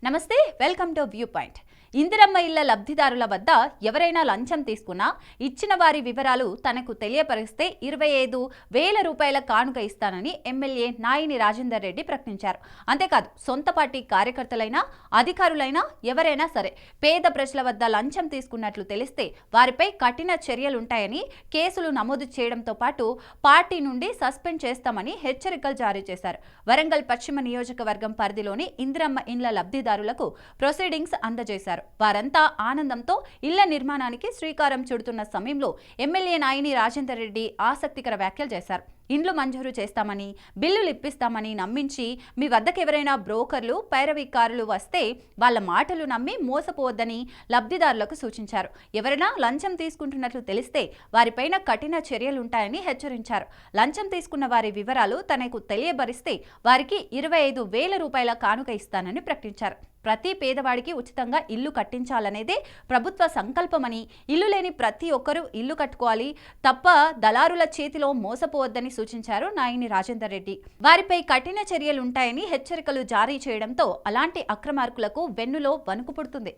నమస్తే, welcome to view point. Indiramma ఇళ్ల లబ్ధిదారుల వద్ద ఎవరైనా లంచం తీసుకున్నా ఇచ్చిన వారి వివరాలు తనకు తెలియపరిస్తే 25,000 రూపాయల కానుక ఇస్తానని ఎమ్మెల్యే నాయిని రాజేందర్ రెడ్డి ప్రకటించారు. అంతేకాదు, సొంత పార్టీ కార్యకర్తలైనా అధికారులైనా ఎవరైనా సరే పేద ప్రజల వద్ద లంచం తీసుకున్నట్లు తెలిస్తే వారిపై కఠిన చర్యలుంటాయని, కేసులు నమోదు చేయడంతో పాటు పార్టీ నుండి సస్పెండ్ చేస్తామని హెచ్చరికలు జారీ చేశారు. వరంగల్ పశ్చిమ నియోజకవర్గం పరిధిలోని ఇందిరమ్మ ఇండ్ల లబ్ధిదారులకు ప్రొసీడింగ్స్ అందజేశారు. వారంతా ఆనందంతో ఇళ్ల నిర్మాణానికి శ్రీకారం చుడుతున్న సమయంలో ఎమ్మెల్యే నాయిని రాజేందర్ రెడ్డి ఆసక్తికర వ్యాఖ్యలు చేశారు. ఇండ్లు మంజూరు చేస్తామని, బిల్లులు ఇప్పిస్తామని నమ్మించి మీ వద్దకు ఎవరైనా బ్రోకర్లు, పైరవీకారులు వస్తే వాళ్ళ మాటలు నమ్మి మోసపోవద్దని లబ్ధిదారులకు సూచించారు. ఎవరైనా లంచం తీసుకుంటున్నట్లు తెలిస్తే వారిపైన కఠిన చర్యలుంటాయని హెచ్చరించారు. లంచం తీసుకున్న వారి వివరాలు తనకు తెలియబరిస్తే వారికి 25,000 రూపాయల కానుక ఇస్తానని ప్రకటించారు. ప్రతి పేదవాడికి ఉచితంగా ఇల్లు కట్టించాలనేదే ప్రభుత్వ సంకల్పమని, ఇల్లు లేని ప్రతి ఒక్కరూ ఇల్లు కట్టుకోవాలి తప్ప దళారుల చేతిలో మోసపోవద్దని సూచించారు నాయిని రాజేందర్ రెడ్డి. వారిపై కఠిన చర్యలుంటాయని హెచ్చరికలు జారీ చేయడంతో అలాంటి అక్రమార్కులకు వెన్నులో వణుకు పుడుతుంది.